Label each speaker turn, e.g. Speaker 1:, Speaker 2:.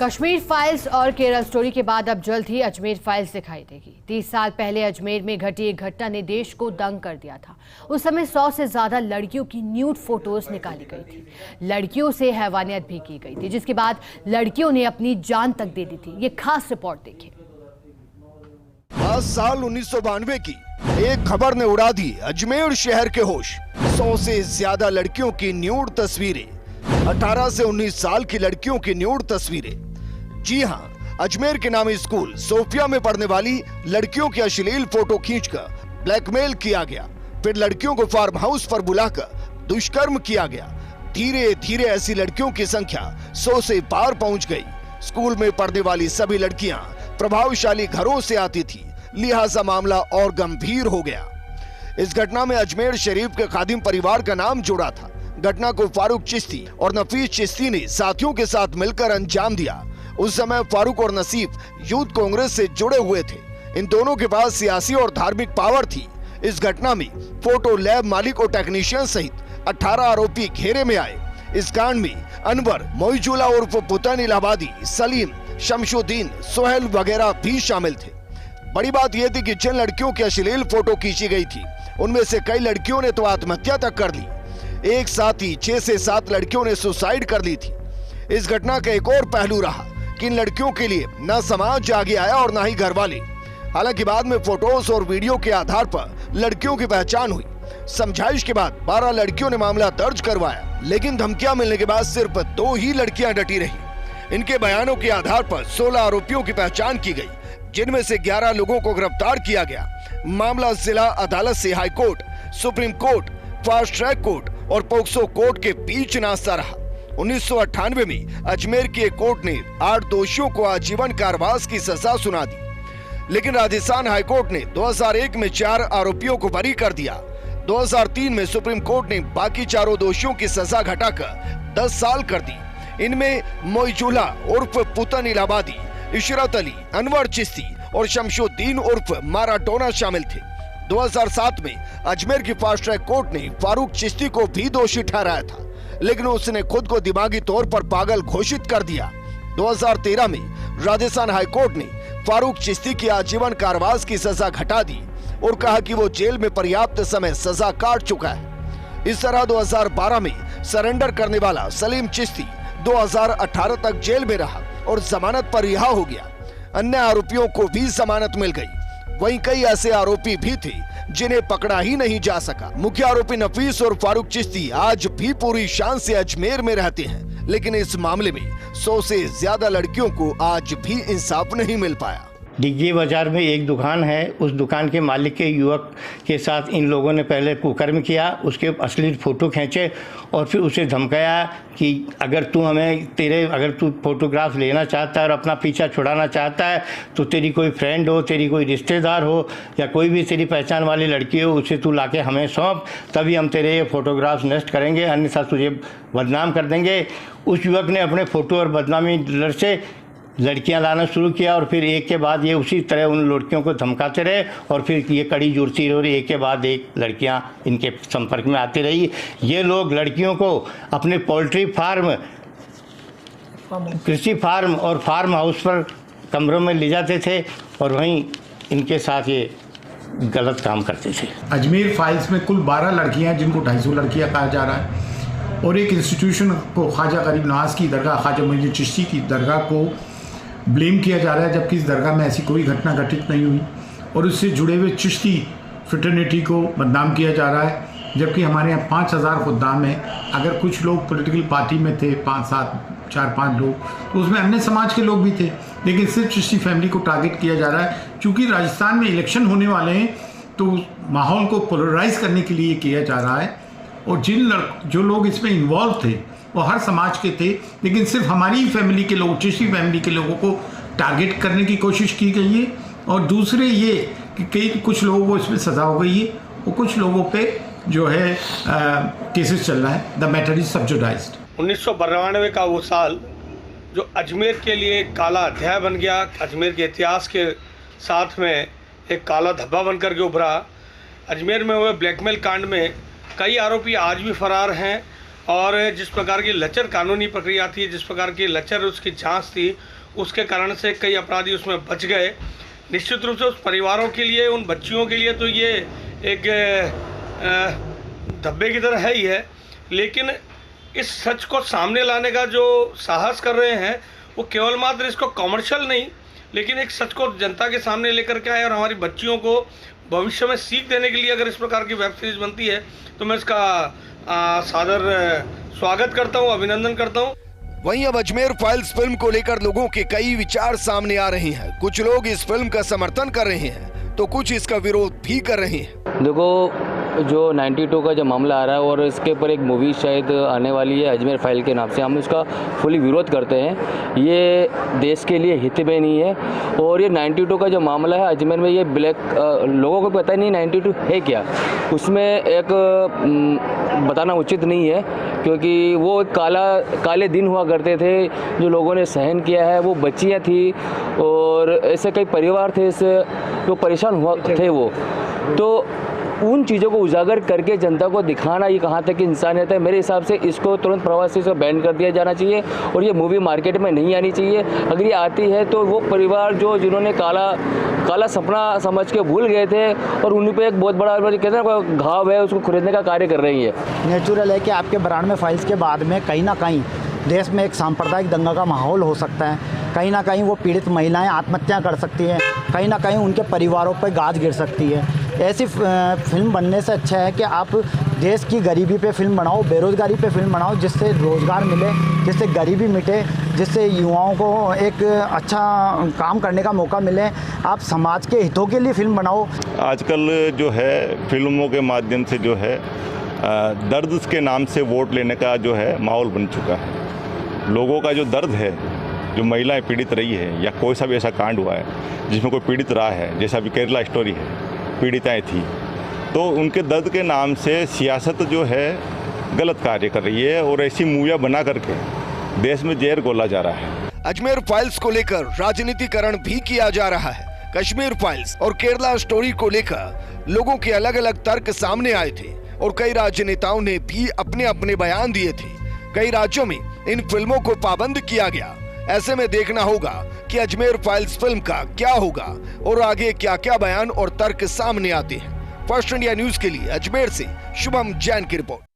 Speaker 1: Kashmir files और Kerala story के बाद अब जल्द ही अजमेर फाइल्स दिखाई देगी। 30 साल पहले अजमेर में घटी एक घटना ने देश को दंग कर दिया था। उस समय 100 से ज्यादा लड़कियों की न्यूड फोटोज निकाली गई थी। लड़कियों से हैवानियत भी की गई थी, जिसके बाद लड़कियों ने अपनी जान तक दे दी थी। ये खास रिपोर्ट देखिए।
Speaker 2: साल 1992 की एक खबर ने उड़ा दी अजमेर शहर के होश। 100 से ज्यादा लड़कियों की न्यूड तस्वीरें, 18 से 19 साल की लड़कियों की न्यूड तस्वीरें। जी हां, अजमेर के नामी स्कूल सोफिया में पढ़ने वाली लड़कियों की अश्लील फोटो खींचकर ब्लैकमेल किया गया। फिर लड़कियों को फार्म हाउस पर बुलाकर दुष्कर्म किया गया। धीरे धीरे ऐसी लड़कियों की संख्या 100 से पार पहुंच गई। स्कूल में पढ़ने वाली सभी लड़कियां प्रभावशाली घरों से आती थी, लिहाजा मामला और गंभीर हो गया। इस घटना में अजमेर शरीफ के खादिम परिवार का नाम जुड़ा था। घटना को फारूक चिश्ती और नफीस चिश्ती ने साथियों के साथ मिलकर अंजाम दिया। उस समय फारूक और नसीब यूथ कांग्रेस से जुड़े हुए थे। इन दोनों के पास सियासी और धार्मिक पावर थी। इस घटना में फोटो लैब मालिक और टेक्नीशियन सहित 18 आरोपी घेरे में आए। इस कांड में अनवर, मोइजुला उर्फ पुतन इलाहाबादी, सलीम, शमशुद्दीन, सोहेल वगैरह भी शामिल थे। बड़ी बात यह थी कि जिन लड़कियों की अश्लील फोटो खींची गई थी, उनमें से कई लड़कियों ने तो आत्महत्या तक कर ली। एक साथ ही 6 से 7 लड़कियों ने सुसाइड कर ली थी। इस घटना का एक और पहलू रहा कि इन लड़कियों के लिए न समाज आगे आया और न ही घर वाले। हालांकि बाद में फोटोज और वीडियो के आधार पर लड़कियों की पहचान हुई। समझाइश के बाद 12 लड़कियों ने मामला दर्ज करवाया, लेकिन धमकियां मिलने के बाद सिर्फ 2 ही लड़कियां डटी रही। इनके बयानों के आधार पर 16 आरोपियों की पहचान की गई, जिनमें से 11 लोगों को गिरफ्तार किया गया। मामला जिला अदालत से high court, supreme court, fast track court और पोक्सो कोर्ट के बीच नाचता रहा। 1998 में अजमेर की एक कोर्ट ने 8 दोषियों को आजीवन कारावास की सजा सुना दी, लेकिन राजस्थान हाईकोर्ट ने 2001 में 4 आरोपियों को बरी कर दिया। 2003 में सुप्रीम कोर्ट ने बाकी 4 दोषियों की सजा घटाकर 10 साल कर दी। इनमें मोइजुला उर्फ पुतन इलाहाबादी, इशरत अली, अनवर चिश्ती और शमशुद्दीन उर्फ माराडोना शामिल थे। 2007 में अजमेर की फास्ट ट्रैक कोर्ट ने फारूक चिश्ती को भी दोषी ठहराया था, लेकिन उसने खुद को दिमागी तौर पर पागल घोषित कर दिया। 2013 में राजस्थान हाईकोर्ट ने फारूक चिश्ती की आजीवन कारावास की सजा घटा दी और कहा कि वो जेल में पर्याप्त समय सजा काट चुका है। इस तरह 2012 में सरेंडर करने वाला सलीम चिश्ती 2018 तक जेल में रहा और जमानत पर रिहा हो गया। अन्य आरोपियों को भी जमानत मिल गई। वहीं कई ऐसे आरोपी भी थे जिन्हें पकड़ा ही नहीं जा सका। मुख्य आरोपी नफीस और फारूक चिश्ती आज भी पूरी शान से अजमेर में रहते हैं, लेकिन इस मामले में 100 से ज्यादा लड़कियों को आज भी इंसाफ नहीं मिल पाया।
Speaker 3: डिग्गी बाजार में एक दुकान है। उस दुकान के मालिक के युवक के साथ इन लोगों ने पहले कुकर्म किया, उसके अश्लील फ़ोटो खींचे और फिर उसे धमकाया कि अगर तू फोटोग्राफ लेना चाहता है और अपना पीछा छुड़ाना चाहता है तो तेरी कोई फ्रेंड हो, तेरी कोई रिश्तेदार हो या कोई भी तेरी पहचान वाली लड़की हो, उसे तू लाके हमें सौंप, तभी हम तेरे ये फ़ोटोग्राफ नष्ट करेंगे, अन्यथा तुझे बदनाम कर देंगे। उस युवक ने अपने फ़ोटो और बदनामी डर से लड़कियां लाना शुरू किया और फिर एक के बाद ये उसी तरह उन लड़कियों को धमकाते रहे और फिर ये कड़ी जुड़ती रही। एक के बाद एक लड़कियां इनके संपर्क में आती रही। ये लोग लड़कियों को अपने पोल्ट्री फार्म, कृषि फार्म और फार्म हाउस पर कमरों में ले जाते थे और वहीं इनके साथ ये गलत काम करते थे।
Speaker 4: अजमेर फाइल्स में कुल 12 लड़कियां, जिनको 250 लड़कियां कहा जा रहा है, और एक इंस्टीट्यूशन को ख्वाजा गरीब नवाज की दरगाह, ख्वाजा मोइनुद्दीन चिश्ती की दरगाह को ब्लेम किया जा रहा है, जबकि इस दरगाह में ऐसी कोई घटना घटित नहीं हुई। और उससे जुड़े हुए चिश्ती फ्रेटर्निटी को बदनाम किया जा रहा है, जबकि हमारे यहाँ 5000 खुद्दाम हैं। अगर कुछ लोग पॉलिटिकल पार्टी में थे, 4-5 लोग, तो उसमें अन्य समाज के लोग भी थे, लेकिन सिर्फ चिश्ती फैमिली को टारगेट किया जा रहा है। चूँकि राजस्थान में इलेक्शन होने वाले हैं, तो माहौल को पोलराइज करने के लिए किया जा रहा है। और जो लोग इसमें इन्वॉल्व थे वो हर समाज के थे, लेकिन सिर्फ हमारी फैमिली के लोग, चिश्ती फैमिली के लोगों को टारगेट करने की कोशिश की गई है। और दूसरे ये कि कुछ लोगों को इसमें सज़ा हो गई है और कुछ लोगों पे जो है केसेस चल रहा है। The matter is सब्जुडाइज्ड।
Speaker 5: 1992 का वो साल जो अजमेर के लिए एक काला अध्याय बन गया, अजमेर के इतिहास के साथ में एक काला धब्बा बन कर के उभरा। अजमेर में हुए ब्लैकमेल कांड में कई आरोपी आज भी फरार हैं और जिस प्रकार की लचर कानूनी प्रक्रिया थी, जिस प्रकार की लचर उसकी जांच थी, उसके कारण से कई अपराधी उसमें बच गए। निश्चित रूप से उस परिवारों के लिए, उन बच्चियों के लिए तो ये एक धब्बे की तरह है ही है, लेकिन इस सच को सामने लाने का जो साहस कर रहे हैं वो केवल मात्र इसको कमर्शियल नहीं, लेकिन एक सच को जनता के सामने लेकर के आए और हमारी बच्चियों को भविष्य में सीख देने के लिए अगर इस प्रकार की वेब सीरीज बनती है तो मैं इसका सादर स्वागत करता हूं, अभिनंदन करता हूं।
Speaker 2: वहीं अब अजमेर फाइल्स फिल्म को लेकर लोगों के कई विचार सामने आ रहे हैं। कुछ लोग इस फिल्म का समर्थन कर रहे हैं तो कुछ इसका विरोध भी कर रहे हैं।
Speaker 6: देखो, जो 92 का जो मामला आ रहा है और इसके ऊपर एक मूवी शायद आने वाली है अजमेर फाइल के नाम से, हम उसका फुली विरोध करते हैं। ये देश के लिए हित में नहीं है। और ये 92 का जो मामला है अजमेर में, ये ब्लैक लोगों को पता नहीं 92 है क्या, उसमें एक बताना उचित नहीं है, क्योंकि वो एक काले दिन हुआ करते थे जो लोगों ने सहन किया है। वो बच्चियाँ थी और ऐसे कई परिवार थे इससे जो परेशान हुआ थे वो, तो उन चीज़ों को उजागर करके जनता को दिखाना ये कहाँ तक इंसानियत है। मेरे हिसाब से इसको तुरंत प्रभाव से बैन कर दिया जाना चाहिए और ये मूवी मार्केट में नहीं आनी चाहिए। अगर ये आती है तो वो परिवार जिन्होंने काला सपना समझ के भूल गए थे और उन पे एक बहुत बड़ा कहते हैं घाव है, उसको खरीदने का कार्य कर रही है।
Speaker 7: नेचुरल है कि आपके 92 फाइल्स के बाद में कहीं ना कहीं देश में एक सांप्रदायिक दंगा का माहौल हो सकता है। कहीं ना कहीं वो पीड़ित महिलाएं आत्महत्या कर सकती हैं, कहीं ना कहीं उनके परिवारों पर गाज गिर सकती है। ऐसी फिल्म बनने से अच्छा है कि आप देश की गरीबी पे फिल्म बनाओ, बेरोज़गारी पे फिल्म बनाओ, जिससे रोज़गार मिले, जिससे गरीबी मिटे, जिससे युवाओं को एक अच्छा काम करने का मौका मिले। आप समाज के हितों के लिए फिल्म बनाओ।
Speaker 8: आजकल जो है फिल्मों के माध्यम से जो है दर्द के नाम से वोट लेने का जो है माहौल बन चुका है। लोगों का जो दर्द है, जो महिलाएं पीड़ित रही है या कोई सा भी ऐसा कांड हुआ है जिसमें कोई पीड़ित रहा है, जैसा अभी केरला स्टोरी है, पीड़िताएं थी, तो उनके दर्द के नाम से सियासत जो है गलत कार्य कर रही है और ऐसी मूवियाँ बना करके देश में जहर घोला जा रहा है।
Speaker 2: अजमेर फाइल्स को लेकर राजनीतिकरण भी किया जा रहा है। कश्मीर फाइल्स और केरला स्टोरी को लेकर लोगों के अलग अलग तर्क सामने आए थे और कई राजनेताओं ने भी अपने अपने बयान दिए थे। कई राज्यों में इन फिल्मों को पाबंद किया गया। ऐसे में देखना होगा कि अजमेर फाइल्स फिल्म का क्या होगा और आगे क्या क्या बयान और तर्क सामने आते हैं। फर्स्ट इंडिया न्यूज के लिए अजमेर से शुभम जैन की रिपोर्ट।